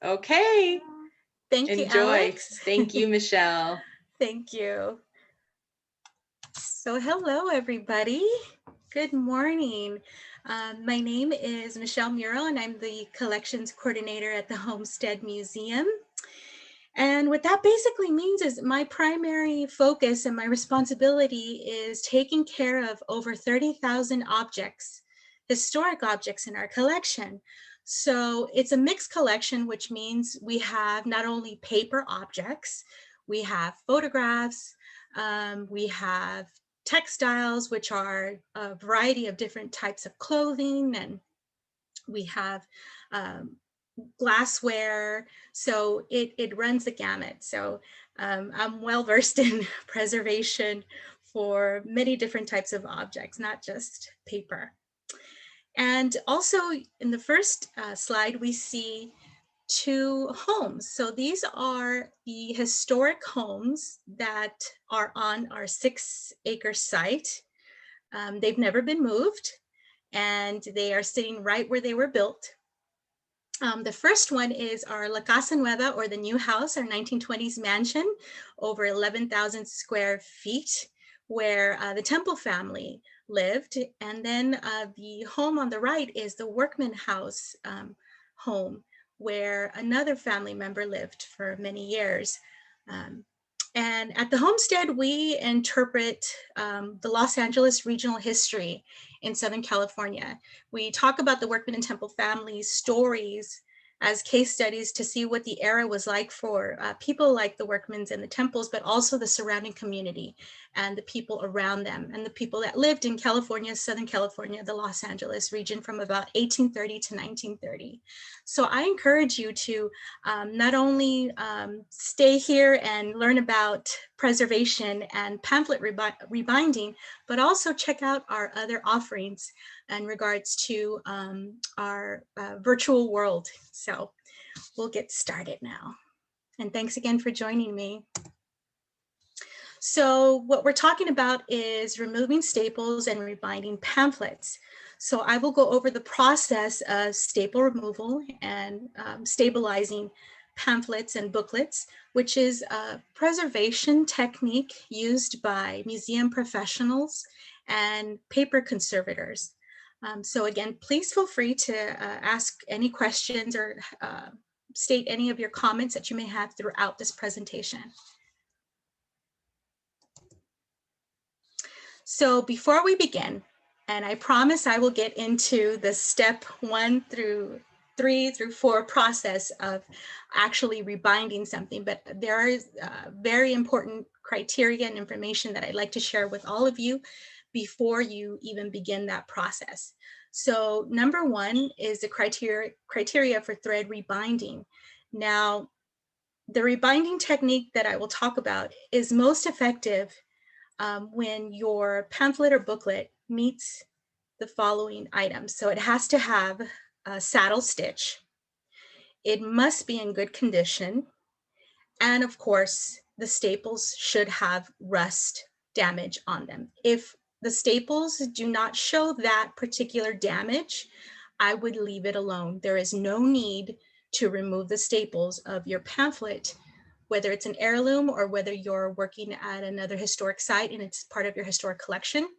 Okay. Thank you, Enjoy. Alex. Thank you, Michelle. Thank you. So hello, everybody. Good morning. My name is Michelle Murrell, and I'm the collections coordinator at the Homestead Museum. And what that basically means is my primary focus and my responsibility is taking care of over 30,000 objects, historic objects in our collection. So it's a mixed collection, which means we have not only paper objects, we have photographs, we have textiles, which are a variety of different types of clothing, and we have glassware. So it runs the gamut. So I'm well versed in preservation for many different types of objects, not just paper. And also in the first slide, we see two homes. So these are the historic homes that are on our 6-acre site. They've never been moved, and they are sitting right where they were built. The first one is our La Casa Nueva, or the new house, our 1920s mansion, over 11,000 square feet, where the Temple family lived. And then the home on the right is the Workman House home, where another family member lived for many years. And at the homestead, we interpret the Los Angeles regional history in Southern California. We talk about the Workman and Temple families' stories as case studies to see what the era was like for people like the Workmans and the Temples, but also the surrounding community and the people around them and the people that lived in California, Southern California, the Los Angeles region from about 1830 to 1930. So I encourage you to not only stay here and learn about preservation and pamphlet rebinding, but also check out our other offerings in regards to our virtual world. So we'll get started now. And thanks again for joining me. So what we're talking about is removing staples and rebinding pamphlets. So I will go over the process of staple removal and stabilizing pamphlets and booklets, which is a preservation technique used by museum professionals and paper conservators. So again, please feel free to ask any questions or state any of your comments that you may have throughout this presentation. So before we begin, and I promise I will get into the step 1 through 3 through 4 process of actually rebinding something, but there is very important criteria and information that I'd like to share with all of you before you even begin that process. So number 1 is the criteria for thread rebinding. Now, the rebinding technique that I will talk about is most effective when your pamphlet or booklet meets the following items. So it has to have a saddle stitch. It must be in good condition. And of course, the staples should have rust damage on them. If the staples do not show that particular damage, I would leave it alone. There is no need to remove the staples of your pamphlet, whether it's an heirloom or whether you're working at another historic site and it's part of your historic collection.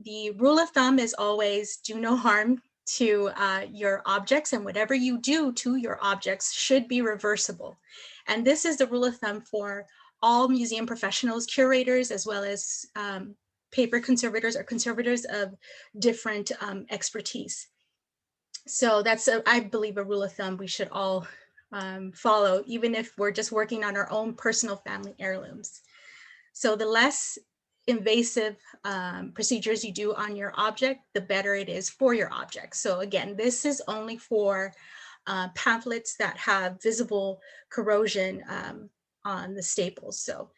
The rule of thumb is always do no harm to your objects, and whatever you do to your objects should be reversible. And this is the rule of thumb for all museum professionals, curators, as well as paper conservators or conservators of different expertise. So that's, I believe, a rule of thumb we should all follow, even if we're just working on our own personal family heirlooms. So the less invasive procedures you do on your object, the better it is for your object. So again, this is only for pamphlets that have visible corrosion on the staples. So,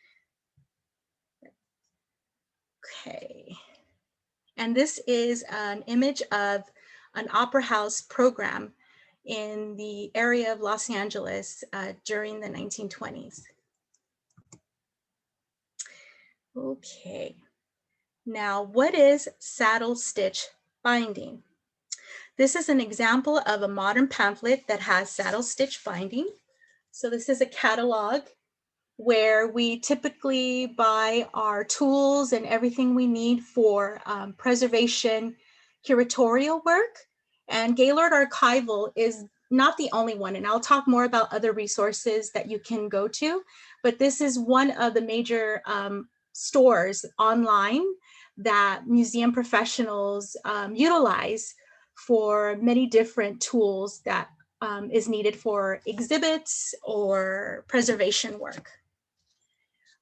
okay. And this is an image of an opera house program in the area of Los Angeles during the 1920s. Okay, now what is saddle stitch binding? This is an example of a modern pamphlet that has saddle stitch binding. So this is a catalog where we typically buy our tools and everything we need for preservation curatorial work. And Gaylord Archival is not the only one, and I'll talk more about other resources that you can go to, but this is one of the major stores online that museum professionals utilize for many different tools that is needed for exhibits or preservation work.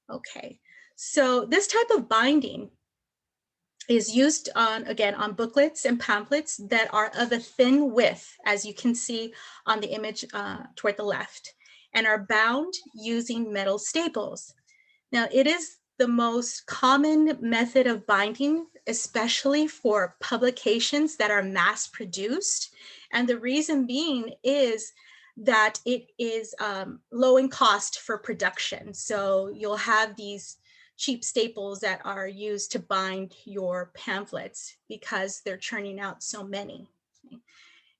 Okay, so this type of binding is used on, again, on booklets and pamphlets that are of a thin width, as you can see on the image toward the left, and are bound using metal staples. Now, it is the most common method of binding, especially for publications that are mass produced. And the reason being is that it is low in cost for production. So you'll have these cheap staples that are used to bind your pamphlets because they're churning out so many.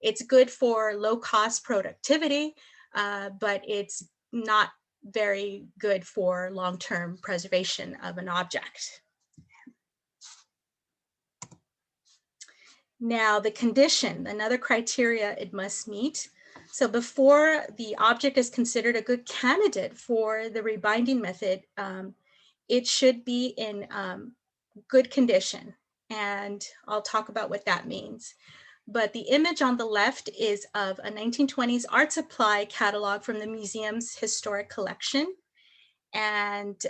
It's good for low cost productivity, but it's not very good for long-term preservation of an object. Now, the condition, another criteria it must meet. So before the object is considered a good candidate for the rebinding method, it should be in good condition. And I'll talk about what that means. But the image on the left is of a 1920s art supply catalog from the museum's historic collection. And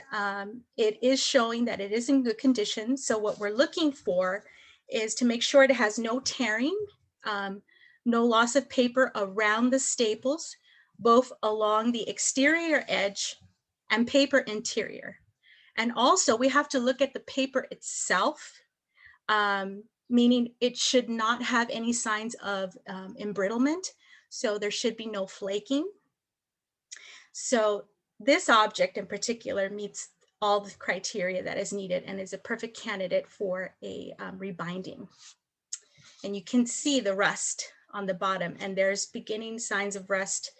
it is showing that it is in good condition. So what we're looking for is to make sure it has no tearing, no loss of paper around the staples, both along the exterior edge and paper interior. And also we have to look at the paper itself, meaning it should not have any signs of embrittlement. So there should be no flaking. So this object in particular meets all the criteria that is needed and is a perfect candidate for a rebinding. And you can see the rust on the bottom, and there's beginning signs of rust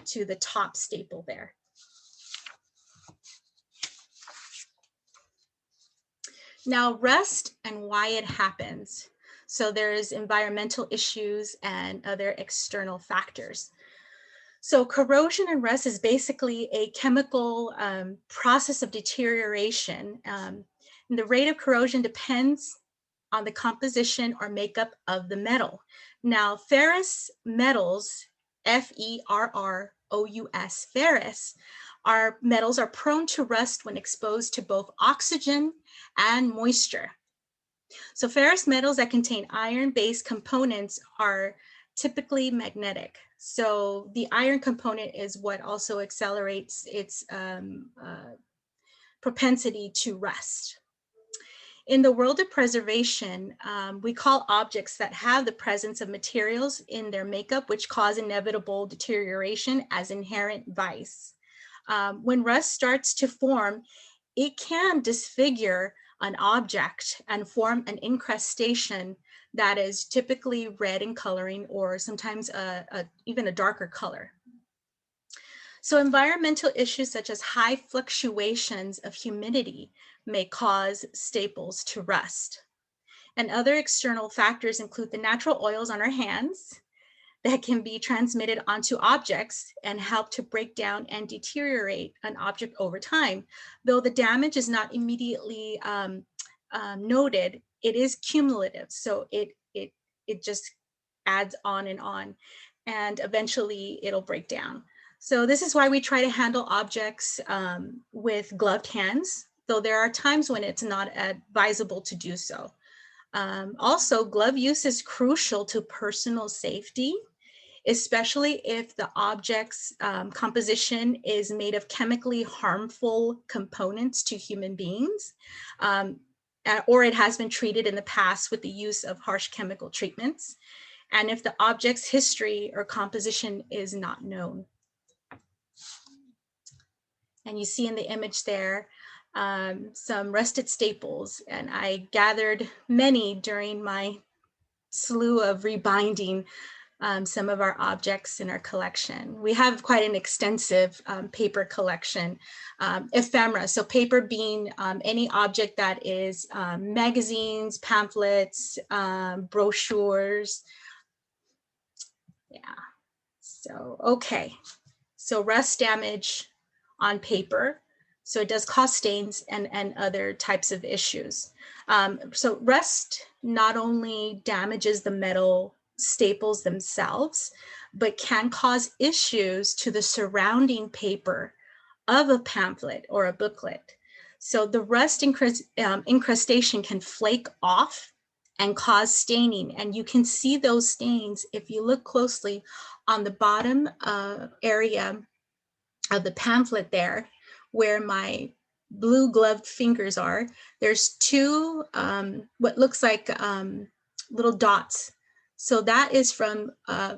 to the top staple there. Now, rust and why it happens. So there's environmental issues and other external factors. So corrosion and rust is basically a chemical process of deterioration. And the rate of corrosion depends on the composition or makeup of the metal. Now, ferrous metals, Ferrous, ferrous, metals are prone to rust when exposed to both oxygen and moisture. So ferrous metals that contain iron-based components are typically magnetic. So the iron component is what also accelerates its propensity to rust. In the world of preservation, we call objects that have the presence of materials in their makeup which cause inevitable deterioration as inherent vice. When rust starts to form, it can disfigure an object and form an incrustation that is typically red in coloring or sometimes even a darker color. So environmental issues such as high fluctuations of humidity may cause staples to rust. And other external factors include the natural oils on our hands that can be transmitted onto objects and help to break down and deteriorate an object over time. Though the damage is not immediately noted, it is cumulative. So it just adds on, and eventually it'll break down. So this is why we try to handle objects with gloved hands, though there are times when it's not advisable to do so. Also, glove use is crucial to personal safety, especially if the object's composition is made of chemically harmful components to human beings, or it has been treated in the past with the use of harsh chemical treatments, and if the object's history or composition is not known. And you see in the image there some rusted staples, and I gathered many during my slew of rebinding some of our objects in our collection. We have quite an extensive paper collection, ephemera. So paper being any object that is magazines, pamphlets, brochures. Yeah, so, okay. So rust damage on paper. So it does cause stains and other types of issues. So rust not only damages the metal staples themselves, but can cause issues to the surrounding paper of a pamphlet or a booklet. So the rust incrustation can flake off and cause staining. And you can see those stains if you look closely on the bottom area of the pamphlet there, where my blue gloved fingers are. There's two what looks like little dots. So that is from a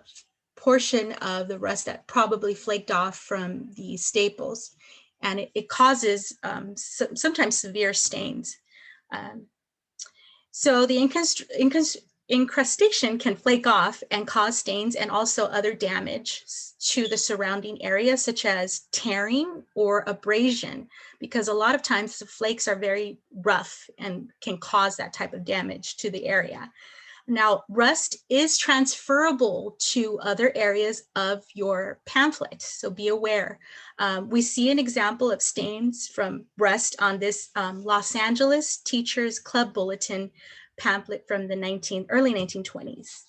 portion of the rust that probably flaked off from the staples. And it causes sometimes severe stains. So the incrustation can flake off and cause stains and also other damage to the surrounding area, such as tearing or abrasion, because a lot of times the flakes are very rough and can cause that type of damage to the area. Now, rust is transferable to other areas of your pamphlet, so be aware. We see an example of stains from rust on this Los Angeles Teachers Club Bulletin pamphlet from the early 1920s.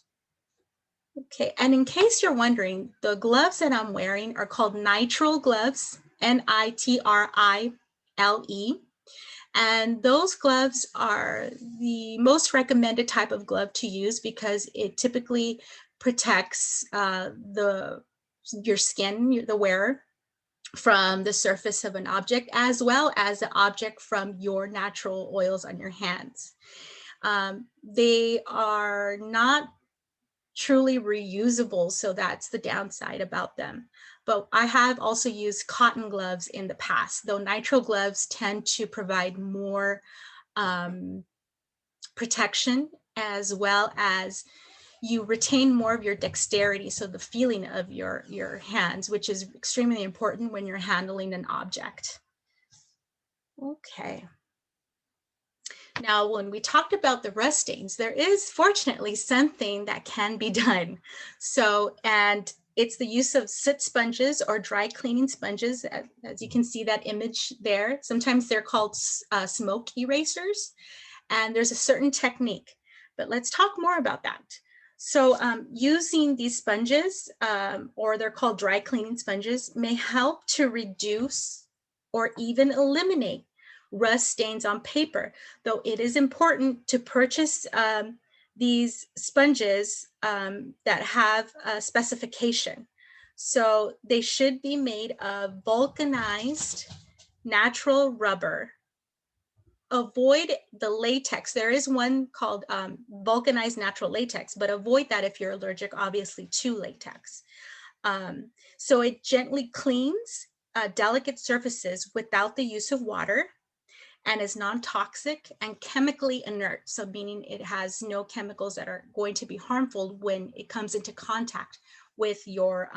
Okay, and in case you're wondering, the gloves that I'm wearing are called nitrile gloves, N-I-T-R-I-L-E. And those gloves are the most recommended type of glove to use because it typically protects your skin, the wearer, from the surface of an object, as well as the object from your natural oils on your hands. They are not truly reusable, so that's the downside about them. But I have also used cotton gloves in the past, though nitrile gloves tend to provide more protection, as well as you retain more of your dexterity, so the feeling of your hands, which is extremely important when you're handling an object. Okay. Now, when we talked about the rust stains, there is fortunately something that can be done. So, and it's the use of soot sponges or dry cleaning sponges. As you can see that image there, sometimes they're called smoke erasers, and there's a certain technique, but let's talk more about that. So using these sponges, or they're called dry cleaning sponges, may help to reduce or even eliminate rust stains on paper, though it is important to purchase these sponges that have a specification. So they should be made of vulcanized natural rubber. Avoid the latex. There is one called vulcanized natural latex, but avoid that if you're allergic, obviously, to latex. So it gently cleans delicate surfaces without the use of water, and is non-toxic and chemically inert, so meaning it has no chemicals that are going to be harmful when it comes into contact with your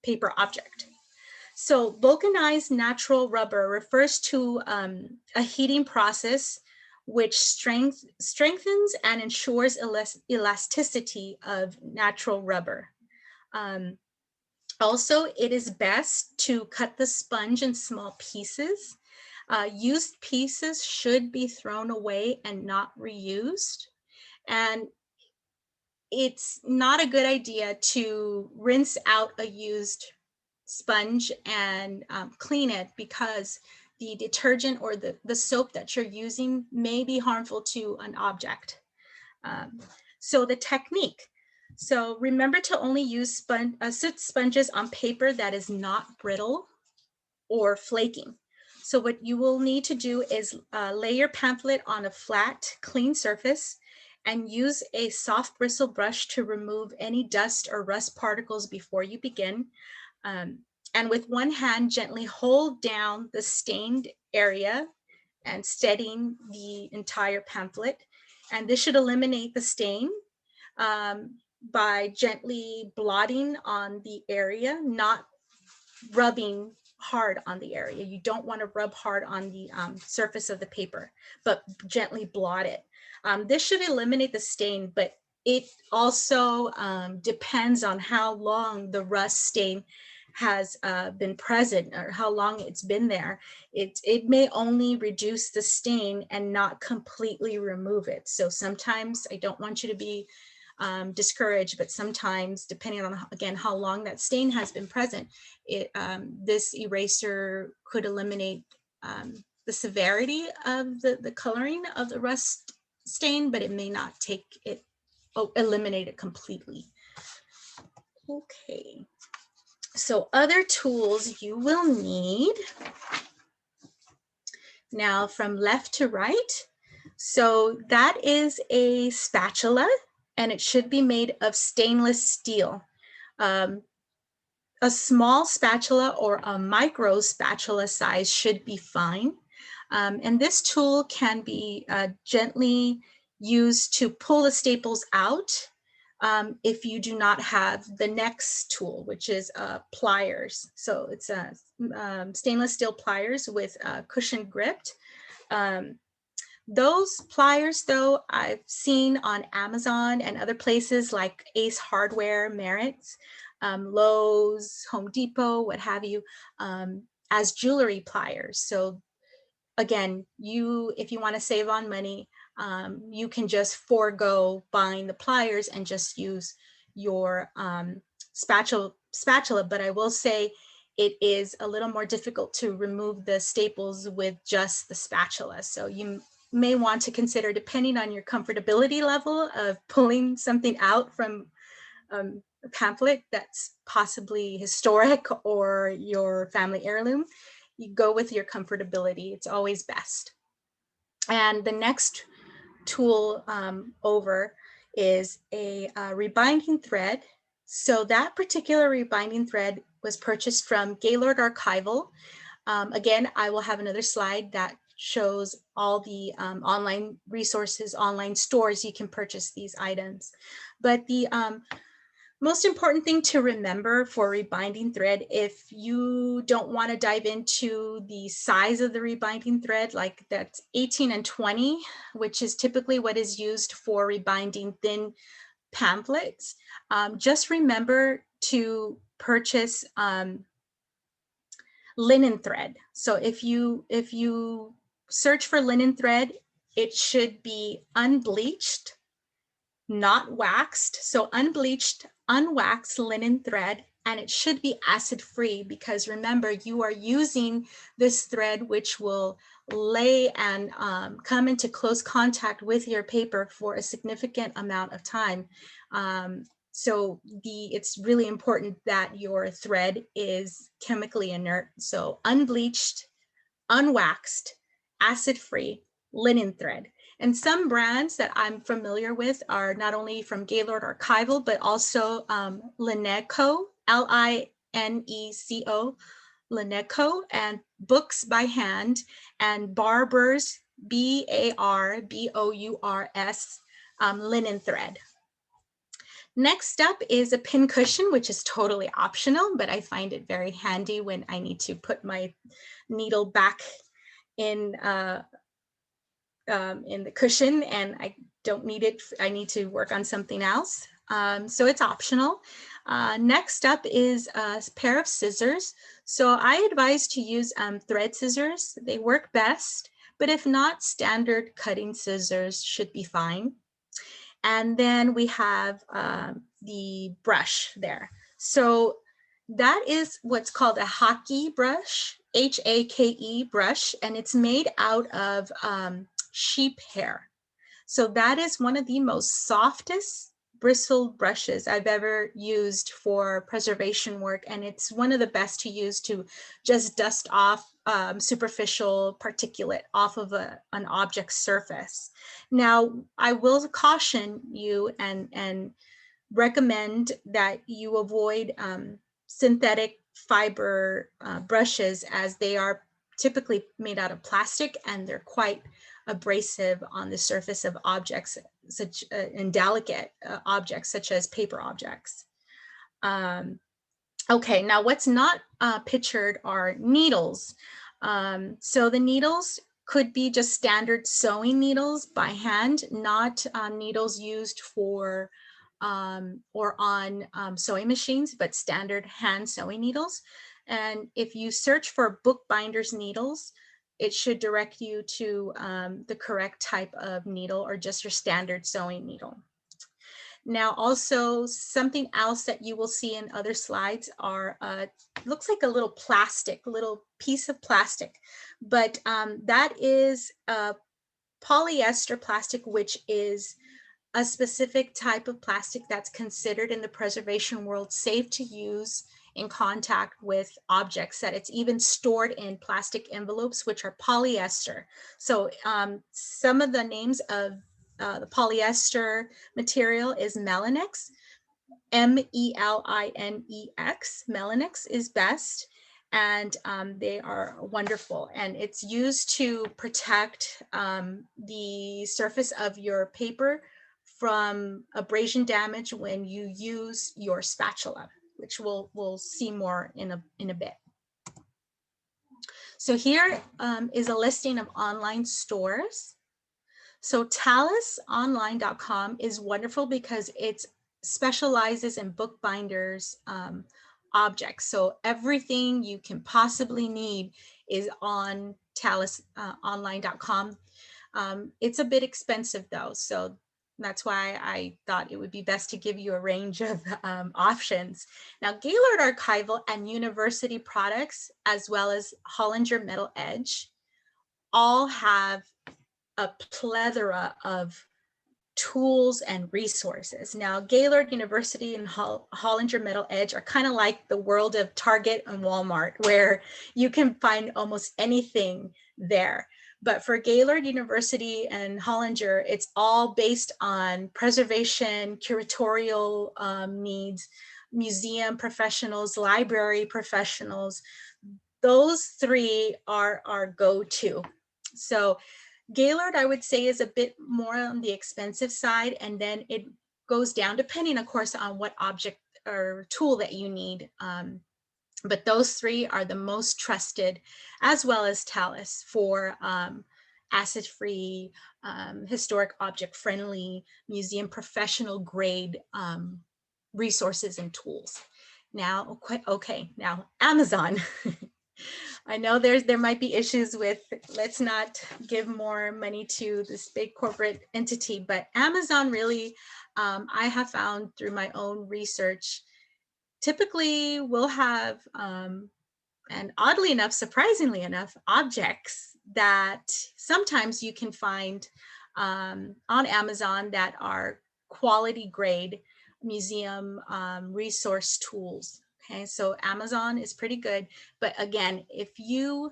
paper object. So vulcanized natural rubber refers to a heating process which strengthens and ensures elasticity of natural rubber. Also, it is best to cut the sponge in small pieces. Used pieces should be thrown away and not reused. And it's not a good idea to rinse out a used sponge and clean it, because the detergent or the soap that you're using may be harmful to an object. So the technique. So remember to only use soot sponges on paper that is not brittle or flaking. So what you will need to do is lay your pamphlet on a flat, clean surface and use a soft bristle brush to remove any dust or rust particles before you begin. And with one hand, gently hold down the stained area and steadying the entire pamphlet. And this should eliminate the stain. by gently blotting on the area, not rubbing hard on the area. You don't want to rub hard on the surface of the paper, but gently blot it. This should eliminate the stain, but it also depends on how long the rust stain has been present or how long it's been there. It may only reduce the stain and not completely remove it. So sometimes, I don't want you to be discouraged, but sometimes, depending on, again, how long that stain has been present, this eraser could eliminate the severity of the coloring of the rust stain, but it may not take it, eliminate it completely. Okay, so other tools you will need now from left to right. So that is a spatula, and it should be made of stainless steel. A small spatula or a micro spatula size should be fine. And this tool can be gently used to pull the staples out if you do not have the next tool, which is pliers. So it's a stainless steel pliers with cushion gripped. Those pliers, though, I've seen on Amazon and other places like Ace Hardware, Merritt's, Lowe's, Home Depot, what have you, as jewelry pliers. So again, if you want to save on money, you can just forego buying the pliers and just use your spatula. But I will say it is a little more difficult to remove the staples with just the spatula. So you may want to consider, depending on your comfortability level of pulling something out from a pamphlet that's possibly historic or your family heirloom, you go with your comfortability. It's always best. And the next tool over is a rebinding thread. So that particular rebinding thread was purchased from Gaylord Archival. Again, I will have another slide that shows all the online resources, online stores you can purchase these items. But the most important thing to remember for rebinding thread, if you don't want to dive into the size of the rebinding thread, like that's 18 and 20, which is typically what is used for rebinding thin pamphlets, just remember to purchase linen thread. So if you search for linen thread, it should be unbleached, not waxed. So unbleached, unwaxed linen thread, and it should be acid free, because remember, you are using this thread which will lay and come into close contact with your paper for a significant amount of time. So it's really important that your thread is chemically inert. So unbleached, unwaxed, acid-free linen thread. And some brands that I'm familiar with are not only from Gaylord Archival, but also Lineco, Lineco, Lineco, and Books by Hand, and Barbours, Barbours, linen thread. Next up is a pin cushion, which is totally optional, but I find it very handy when I need to put my needle back in the cushion and I don't need it. I need to work on something else. So it's optional. Next up is a pair of scissors. So I advise to use thread scissors. They work best, but if not, standard cutting scissors should be fine. And then we have the brush there. So that is what's called a hockey brush, Hake brush, and it's made out of sheep hair. So that is one of the most softest bristled brushes I've ever used for preservation work, and it's one of the best to use to just dust off superficial particulate off of an object surface. Now, I will caution you and recommend that you avoid synthetic fiber brushes, as they are typically made out of plastic and they're quite abrasive on the surface of objects such and delicate objects such as paper objects. Okay, now what's not pictured are needles. So the needles could be just standard sewing needles by hand, not needles used for or on sewing machines, but standard hand sewing needles. And if you search for bookbinder's needles, it should direct you to the correct type of needle or just your standard sewing needle. Now, also something else that you will see in other slides are, looks like a little piece of plastic, but that is polyester plastic, which is a specific type of plastic that's considered in the preservation world safe to use in contact with objects, that it's even stored in plastic envelopes, which are polyester. So some of the names of the polyester material is Melanex, Melinex. Melanex is best, and they are wonderful. And it's used to protect the surface of your paper from abrasion damage when you use your spatula, which we'll see more in a bit. So here is a listing of online stores. So talisonline.com is wonderful because it specializes in bookbinders objects. So everything you can possibly need is on talisonline.com. It's a bit expensive though, so that's why I thought it would be best to give you a range of options. Now, Gaylord Archival and University Products, as well as Hollinger Metal Edge, all have a plethora of tools and resources. Now, Gaylord University and Hollinger Metal Edge are kind of like the world of Target and Walmart, where you can find almost anything there. But for Gaylord University and Hollinger, it's all based on preservation, curatorial needs, museum professionals, library professionals. Those three are our go-to. So Gaylord, I would say, is a bit more on the expensive side, and then it goes down depending, of course, on what object or tool that you need. But those three are the most trusted, as well as Talis for acid-free, historic object-friendly, museum professional grade resources and tools. Now, okay, now Amazon. I know there might be issues with, let's not give more money to this big corporate entity, but Amazon really, I have found through my own research, typically will have, and oddly enough, surprisingly enough, objects that sometimes you can find on Amazon that are quality grade museum resource tools. Okay, so Amazon is pretty good, but again, if you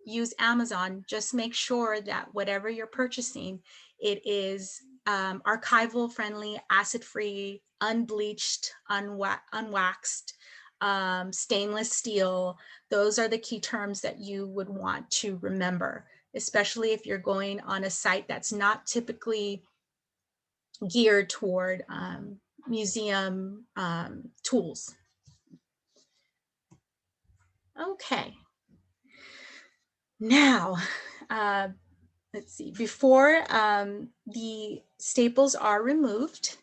use Amazon, just make sure that whatever you're purchasing, it is archival friendly, acid free, unbleached, unwaxed, stainless steel. Those are the key terms that you would want to remember, especially if you're going on a site that's not typically geared toward museum tools. Okay, now let's see, before the staples are removed,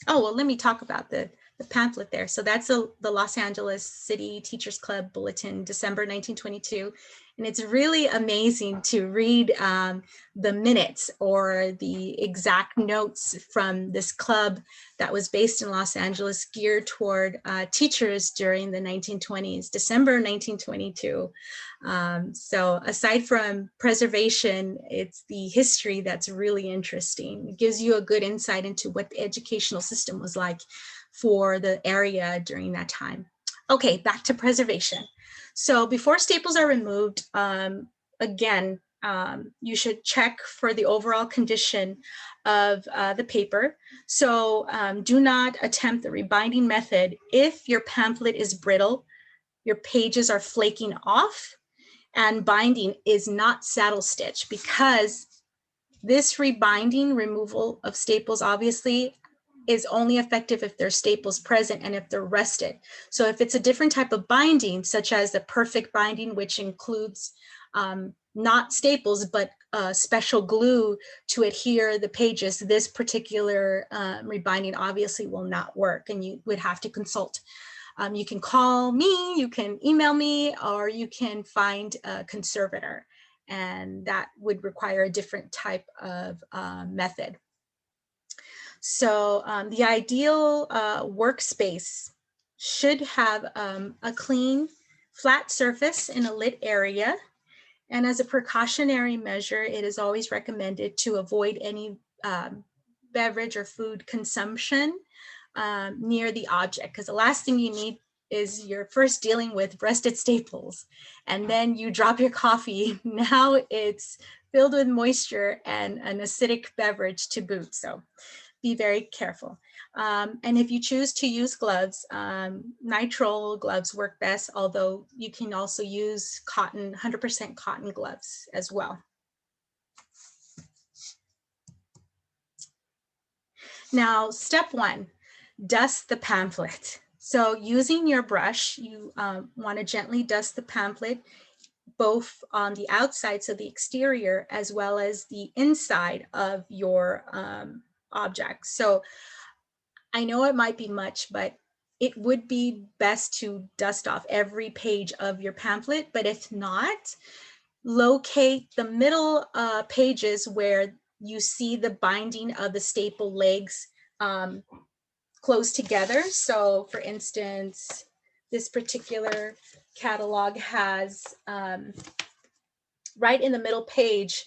oh, well, let me talk about the pamphlet there. So that's the Los Angeles City Teachers Club Bulletin, December 1922. And it's really amazing to read the minutes or the exact notes from this club that was based in Los Angeles, geared toward teachers during the 1920s, December 1922. So aside from preservation, it's the history that's really interesting. It gives you a good insight into what the educational system was like for the area during that time. Okay, back to preservation. So before staples are removed, again, you should check for the overall condition of the paper. So do not attempt the rebinding method if your pamphlet is brittle, your pages are flaking off, and binding is not saddle stitch, because This rebinding, removal of staples, obviously is only effective if there's staples present and if they're rested. So if it's a different type of binding, such as the perfect binding, which includes not staples, but special glue to adhere the pages, this particular rebinding obviously will not work, and you would have to consult. You can call me, you can email me, or you can find a conservator, and that would require a different type of method. So the ideal workspace should have a clean, flat surface in a lit area. And as a precautionary measure, it is always recommended to avoid any beverage or food consumption near the object, because the last thing you need is you're first dealing with rusted staples, and then you drop your coffee. Now it's filled with moisture and an acidic beverage to boot. So be very careful. And if you choose to use gloves, nitrile gloves work best, although you can also use cotton, 100% cotton gloves as well. Now, step one, dust the pamphlet. So using your brush, you want to gently dust the pamphlet, both on the outside, so the exterior, as well as the inside of your object. So I know it might be much, but it would be best to dust off every page of your pamphlet. But if not, locate the middle pages where you see the binding of the staple legs close together. So for instance, this particular catalog has right in the middle page,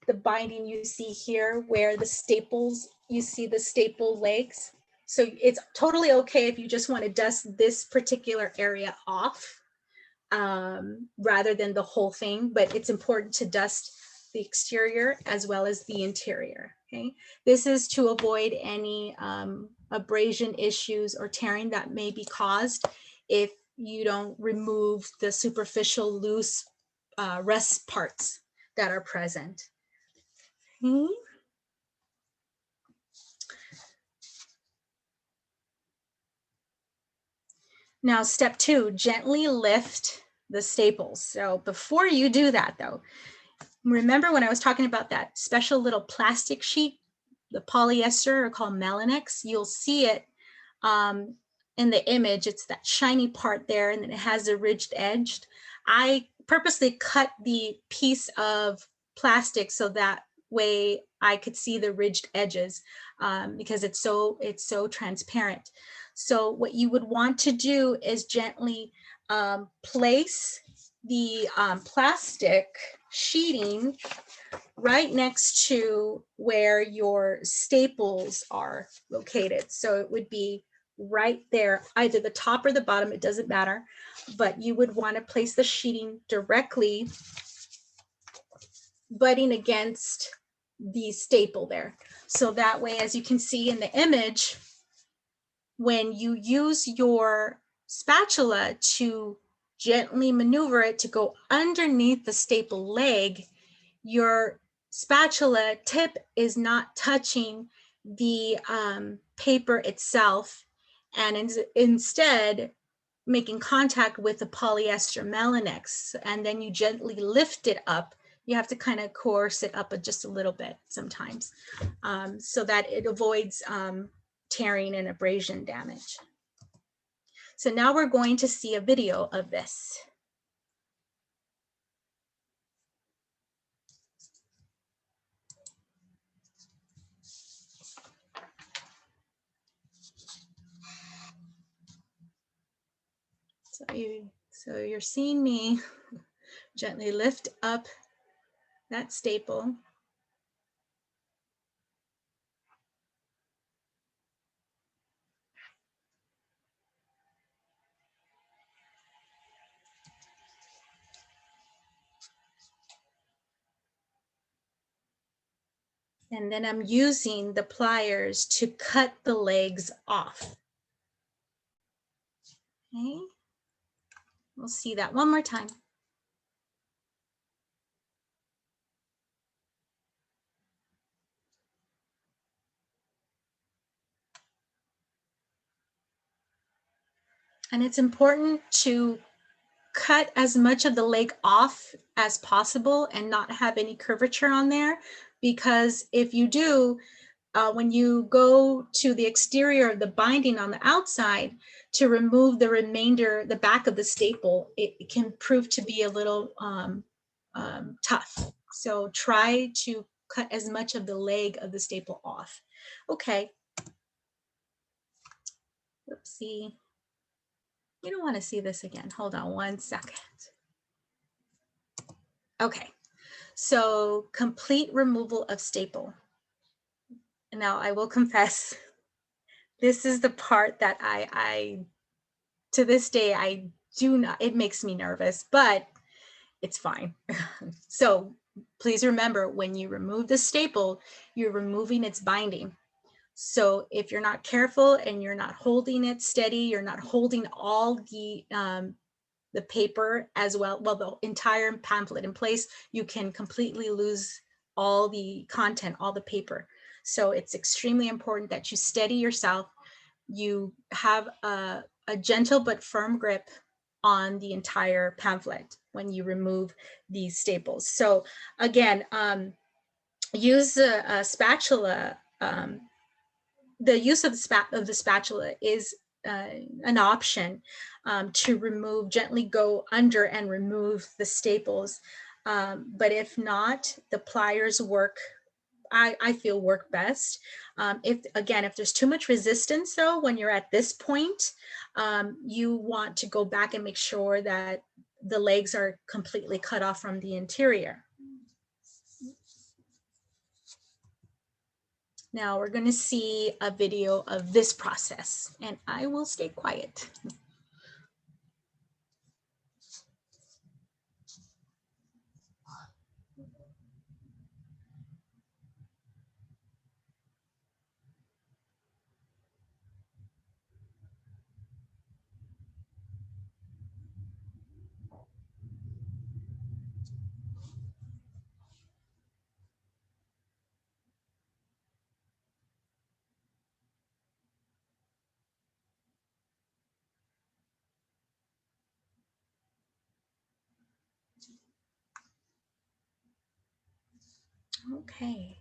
the binding you see here where the staples, you see the staple legs. So it's totally okay if you just want to dust this particular area off rather than the whole thing, but it's important to dust the exterior as well as the interior. Okay, this is to avoid any abrasion issues or tearing that may be caused if you don't remove the superficial loose rust parts that are present. Okay. Now, step two, gently lift the staples. So before you do that though, remember when I was talking about that special little plastic sheet, the polyester, or called Melanex? You'll see it in the image. It's that shiny part there, and then it has a ridged edge. I purposely cut the piece of plastic so that way I could see the ridged edges because it's so transparent. So what you would want to do is gently place the plastic sheeting right next to where your staples are located. So it would be right there, either the top or the bottom, it doesn't matter, but you would want to place the sheeting directly butting against the staple there. So that way, as you can see in the image, when you use your spatula to gently maneuver it to go underneath the staple leg, your spatula tip is not touching the paper itself, and instead making contact with the polyester Melanex, and then you gently lift it up. You have to kind of coerce it up just a little bit sometimes so that it avoids tearing and abrasion damage. So now we're going to see a video of this. So you're seeing me gently lift up that staple. And then I'm using the pliers to cut the legs off. Okay, we'll see that one more time. And it's important to cut as much of the leg off as possible and not have any curvature on there, because if you do, when you go to the exterior of the binding on the outside to remove the remainder, the back of the staple, it can prove to be a little tough. So try to cut as much of the leg of the staple off. Okay. Oopsie. You don't want to see this again. Hold on 1 second. Okay. So complete removal of staple. Now I will confess, this is the part that I to this day, I do not, it makes me nervous, but it's fine. So please remember, when you remove the staple, you're removing its binding. So if you're not careful and you're not holding it steady, you're not holding all the paper as well, the entire pamphlet in place, you can completely lose all the content, all the paper. So it's extremely important that you steady yourself. You have a gentle but firm grip on the entire pamphlet when you remove these staples. So again, use a spatula. The use of the spatula is an option to remove, gently go under and remove the staples. But if not, the pliers work, I feel work best. If there's too much resistance though, when you're at this point, you want to go back and make sure that the legs are completely cut off from the interior. Now we're going to see a video of this process, and I will stay quiet. Okay.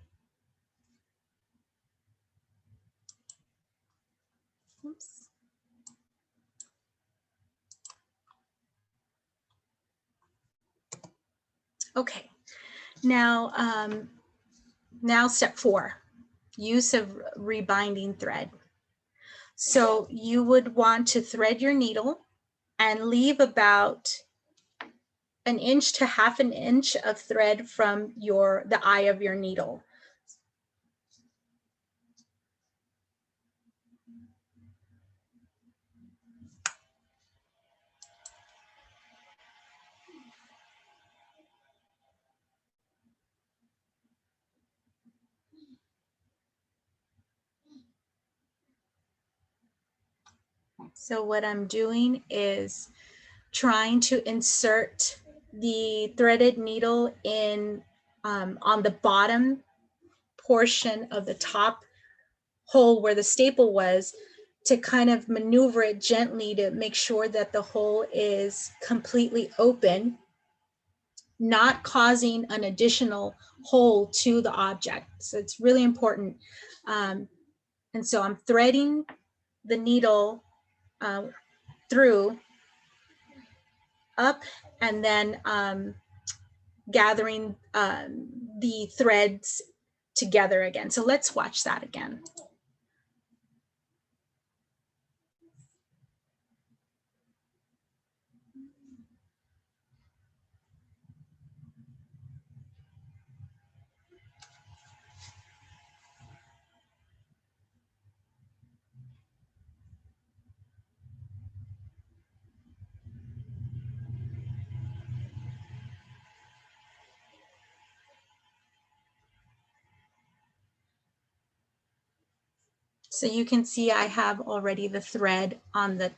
Oops. Okay. Now, now step 4, use of rebinding thread. So you would want to thread your needle and leave about 1 inch to 1/2 inch of thread from the eye of your needle. So what I'm doing is trying to insert the threaded needle in on the bottom portion of the top hole where the staple was, to kind of maneuver it gently to make sure that the hole is completely open, not causing an additional hole to the object. So it's really important. And so I'm threading the needle through, up, and then gathering the threads together again. So let's watch that again. So you can see I have already the thread on the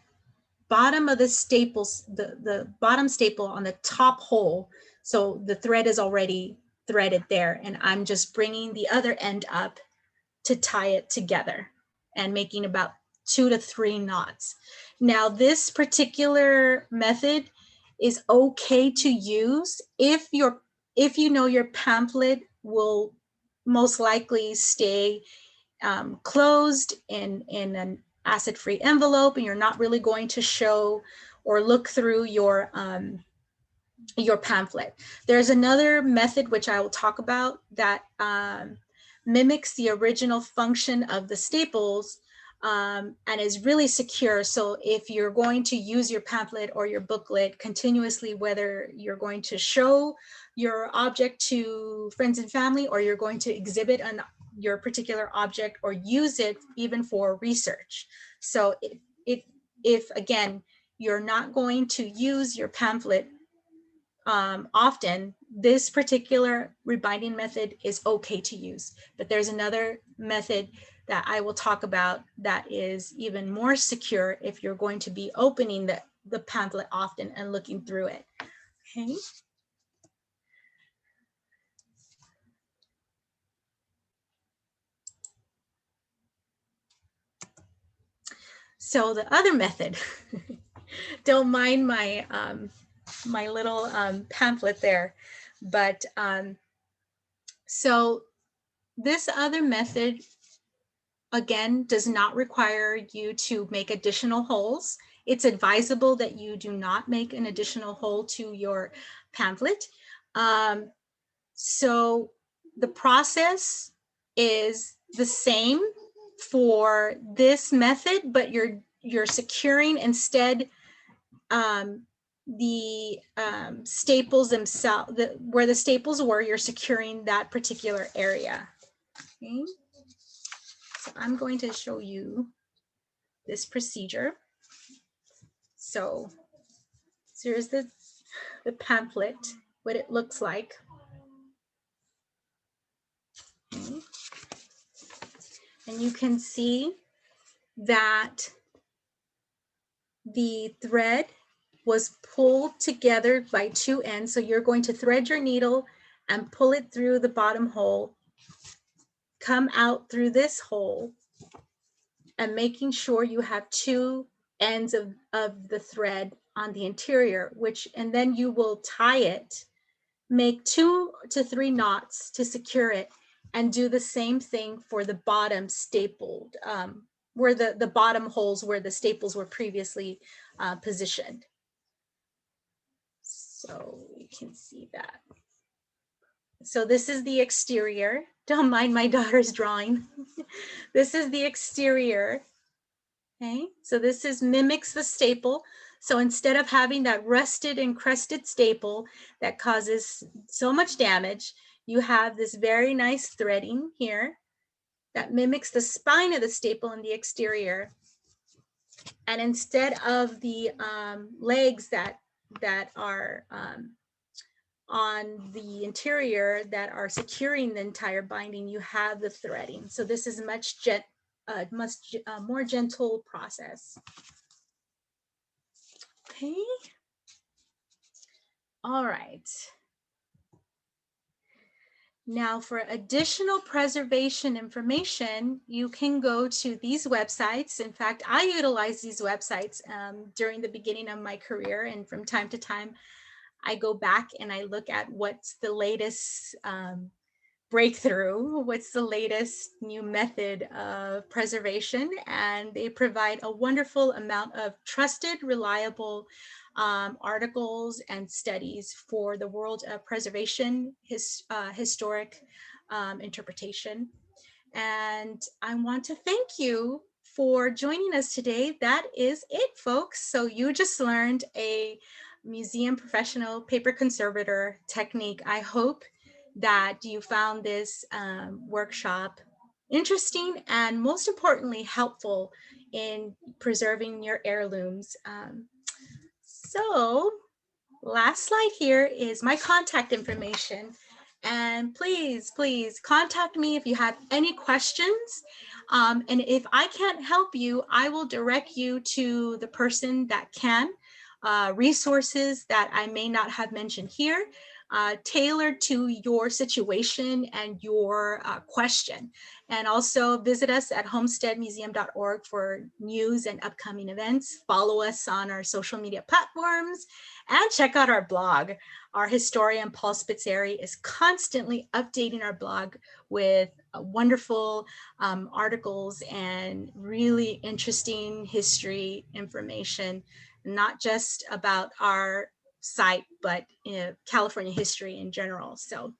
bottom of the staples, the bottom staple on the top hole. So the thread is already threaded there, and I'm just bringing the other end up to tie it together and making about 2 to 3 knots. Now, this particular method is okay to use if you know your pamphlet will most likely stay closed in an acid-free envelope, and you're not really going to show or look through your pamphlet. There's another method which I will talk about that mimics the original function of the staples and is really secure. So if you're going to use your pamphlet or your booklet continuously, whether you're going to show your object to friends and family, or you're going to exhibit your particular object or use it even for research. So if again, you're not going to use your pamphlet often, this particular rebinding method is okay to use. But there's another method that I will talk about that is even more secure if you're going to be opening the pamphlet often and looking through it. Okay. So the other method, don't mind my my little pamphlet there, but so this other method, again, does not require you to make additional holes. It's advisable that you do not make an additional hole to your pamphlet. So the process is the same for this method, but you're securing instead the staples themselves, where the staples were, you're securing that particular area. Okay. So I'm going to show you this procedure. So here's the pamphlet, what it looks like. Okay. And you can see that the thread was pulled together by 2 ends. So you're going to thread your needle and pull it through the bottom hole, come out through this hole, and making sure you have 2 ends of the thread on the interior, and then you will tie it, make 2 to 3 knots to secure it, and do the same thing for the bottom stapled, where the bottom holes where the staples were previously positioned. So you can see that. So this is the exterior. Don't mind my daughter's drawing. This is the exterior. Okay, so this mimics the staple. So instead of having that rusted and crusted staple that causes so much damage, you have this very nice threading here that mimics the spine of the staple in the exterior. And instead of the legs that are on the interior that are securing the entire binding, you have the threading. So this is much more gentle process. Okay. All right. Now for additional preservation information, you can go to these websites. In fact, I utilize these websites during the beginning of my career, and from time to time, I go back and I look at what's the latest breakthrough, what's the latest new method of preservation, and they provide a wonderful amount of trusted, reliable articles and studies for the world of preservation, historic interpretation. And I want to thank you for joining us today. That is it, folks. So you just learned a museum professional paper conservator technique. I hope that you found this workshop interesting and, most importantly, helpful in preserving your heirlooms. So last slide here is my contact information. And please, please contact me if you have any questions. And if I can't help you, I will direct you to the person that can. resources that I may not have mentioned here, tailored to your situation and your question. And also visit us at homesteadmuseum.org for news and upcoming events. Follow us on our social media platforms and check out our blog. Our historian, Paul Spitzeri, is constantly updating our blog with wonderful articles and really interesting history information, not just about our site, but California history in general. So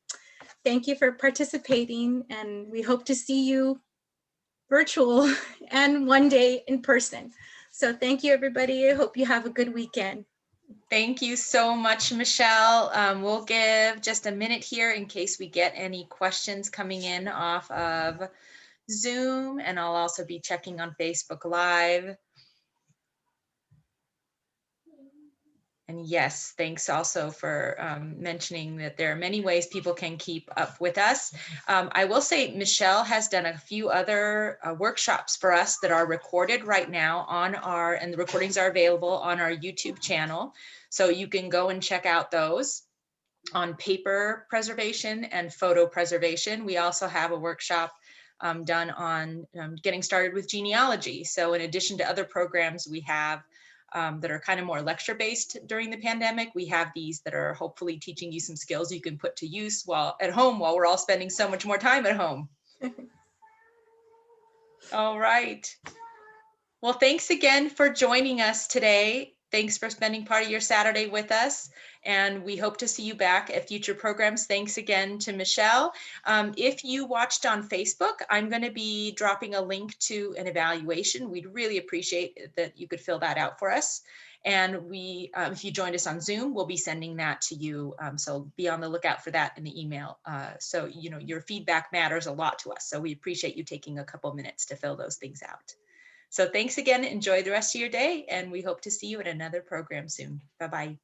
thank you for participating, and we hope to see you virtual and one day in person. So thank you, everybody. I hope you have a good weekend. Thank you so much, Michelle. We'll give just a minute here in case we get any questions coming in off of Zoom, and I'll also be checking on Facebook Live. And yes, thanks also for mentioning that there are many ways people can keep up with us. I will say Michelle has done a few other workshops for us that are recorded right now on and the recordings are available on our YouTube channel. So you can go and check out those on paper preservation and photo preservation. We also have a workshop done on getting started with genealogy. So in addition to other programs we have that are kind of more lecture based during the pandemic, we have these that are hopefully teaching you some skills you can put to use while at home, while we're all spending so much more time at home. All right. Well, thanks again for joining us today. Thanks for spending part of your Saturday with us. And we hope to see you back at future programs. Thanks again to Michelle. If you watched on Facebook, I'm going to be dropping a link to an evaluation. We'd really appreciate that you could fill that out for us. And if you joined us on Zoom, we'll be sending that to you. So be on the lookout for that in the email. So, your feedback matters a lot to us. So we appreciate you taking a couple minutes to fill those things out. So thanks again. Enjoy the rest of your day, and we hope to see you at another program soon. Bye-bye.